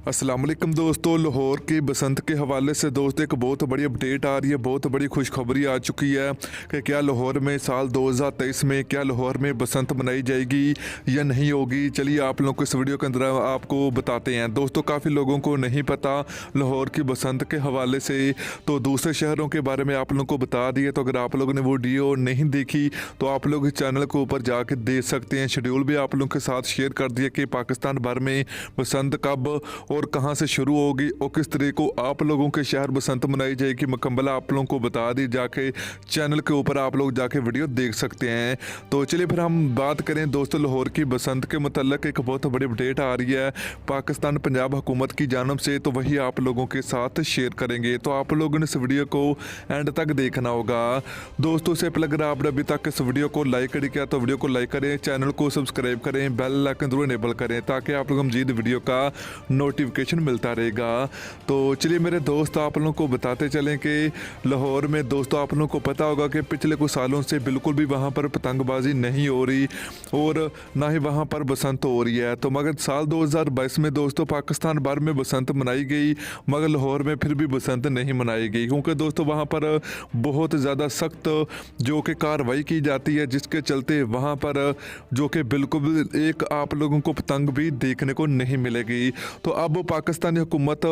अस्सलाम वालेकुम दोस्तों, लाहौर की बसंत के हवाले से दोस्तों एक बहुत बड़ी अपडेट आ रही है। बहुत बड़ी खुशखबरी आ चुकी है कि क्या लाहौर में साल 2023 में क्या लाहौर में बसंत मनाई जाएगी या नहीं होगी। चलिए आप लोगों को इस वीडियो के अंदर आपको बताते हैं। दोस्तों काफ़ी लोगों को नहीं पता लाहौर की बसंत के हवाले से, तो दूसरे शहरों के बारे में आप लोगों को बता दिए। तो अगर आप लोगों ने वो वीडियो नहीं देखी तो आप लोग चैनल के ऊपर जाके देख सकते हैं। शेड्यूल भी आप लोगों के साथ शेयर कर दिया कि पाकिस्तान भर में बसंत कब और कहां से शुरू होगी और किस तरीके को आप लोगों के शहर बसंत मनाई जाएगी, मुकम्मल आप लोगों को बता दी। जाके चैनल के ऊपर आप लोग जाके वीडियो देख सकते हैं। तो चलिए फिर हम बात करें दोस्तों लाहौर की बसंत के मतलब एक बहुत बड़ी अपडेट आ रही है पाकिस्तान पंजाब हुकूमत की जानब से, तो वही आप लोगों के साथ शेयर करेंगे। तो आप लोगों ने इस वीडियो को एंड तक देखना होगा दोस्तों। से पहले अगर आपने अभी तक इस वीडियो को लाइक नहीं किया तो वीडियो को लाइक करें, चैनल को सब्सक्राइब करें, बेल आइकन जरूर इनेबल करें ताकि आप लोग मजीद वीडियो का नोटिफिकेशन मिलता रहेगा। तो चलिए मेरे दोस्त आप लोगों को बताते चलें कि लाहौर में दोस्तों आप लोगों को पता होगा कि पिछले कुछ सालों से बिल्कुल भी वहाँ पर पतंगबाजी नहीं हो रही और ना ही वहाँ पर बसंत हो रही है। तो मगर साल 2022 में दोस्तों पाकिस्तान भर में बसंत मनाई गई, मगर लाहौर में फिर भी बसंत नहीं मनाई गई क्योंकि दोस्तों वहाँ पर बहुत ज़्यादा सख्त जो कि कार्रवाई की जाती है, जिसके चलते वहाँ पर जो कि बिल्कुल एक आप लोगों को पतंग भी देखने को नहीं मिलेगी। तो अब पाकिस्तानी हुकूमत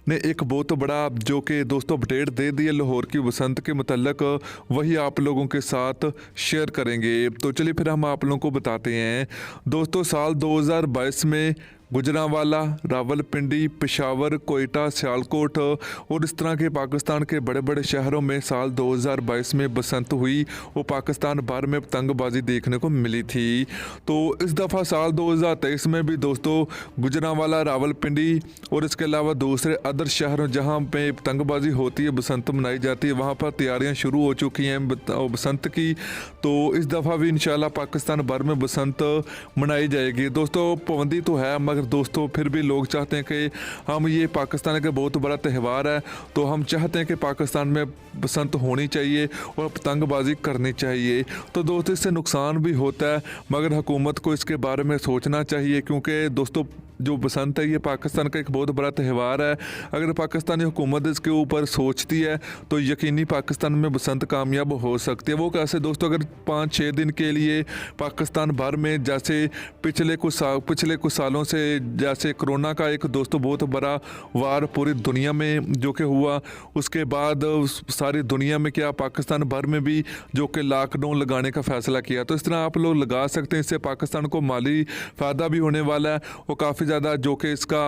ने एक बहुत बड़ा जो कि दोस्तों अपडेट दे दी है लाहौर की बसंत के मतलब, वही आप लोगों के साथ शेयर करेंगे। तो चलिए फिर हम आप लोगों को बताते हैं दोस्तों। साल 2022 में गुजरांवाला, रावलपिंडी, पेशावर, कोयटा, सियालकोट और इस तरह के पाकिस्तान के बड़े बड़े शहरों में साल 2022 में बसंत हुई और पाकिस्तान भर में पतंगबाजी देखने को मिली थी। तो इस दफ़ा साल 2023 में भी दोस्तों गुजरांवाला, रावलपिंडी और इसके अलावा दूसरे अदर शहरों जहां पे पतंगबाजी होती है, बसंत मनाई जाती है, वहां पर तैयारियां शुरू हो चुकी हैं बसंत की। तो इस दफ़ा भी इंशाल्लाह पाकिस्तान भर में बसंत मनाई जाएगी। दोस्तों पाबंदी तो है, मगर दोस्तों फिर भी लोग चाहते हैं कि हम ये पाकिस्तान का बहुत बड़ा त्यौहार है, तो हम चाहते हैं कि पाकिस्तान में बसंत होनी चाहिए और पतंगबाजी करनी चाहिए। तो दोस्तों इससे नुकसान भी होता है, मगर हुकूमत को इसके बारे में सोचना चाहिए क्योंकि दोस्तों जो बसंत है ये पाकिस्तान का एक बहुत बड़ा त्यौहार है। अगर पाकिस्तानी हुकूमत इसके ऊपर सोचती है तो यकीनी पाकिस्तान में बसंत कामयाब हो सकती है। वो कैसे दोस्तों, अगर 5-6 दिन के लिए पाकिस्तान भर में जैसे पिछले कुछ सालों से जैसे कोरोना का एक दोस्तों बहुत बड़ा वार पूरी दुनिया में जो कि हुआ, उसके बाद सारी दुनिया में क्या पाकिस्तान भर में भी जो कि लॉकडाउन लगाने का फैसला किया। तो इस तरह आप लोग लगा सकते हैं, इससे पाकिस्तान को माली फ़ायदा भी होने वाला है और काफ़ी ज़्यादा जो कि इसका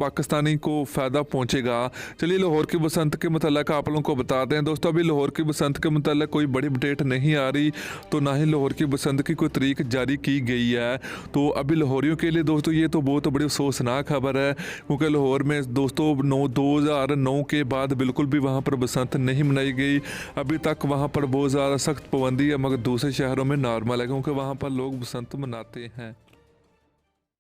पाकिस्तानी को फ़ायदा पहुंचेगा। चलिए लाहौर की बसंत के मतलब आप लोगों को बताते हैं दोस्तों। अभी लाहौर की बसंत के मतलब कोई बड़ी अपडेट नहीं आ रही, तो ना ही लाहौर की बसंत की कोई तारीख जारी की गई है। तो अभी लाहौरियों के लिए दोस्तों ये तो बहुत बड़ी अफसोसनाक खबर है क्योंकि लाहौर में दोस्तों 2009 के बाद बिल्कुल भी वहाँ पर बसंत नहीं मनाई गई। अभी तक वहाँ पर बहुत ज़्यादा सख्त पाबंदी है, मगर दूसरे शहरों में नॉर्मल है क्योंकि वहाँ पर लोग बसंत मनाते हैं।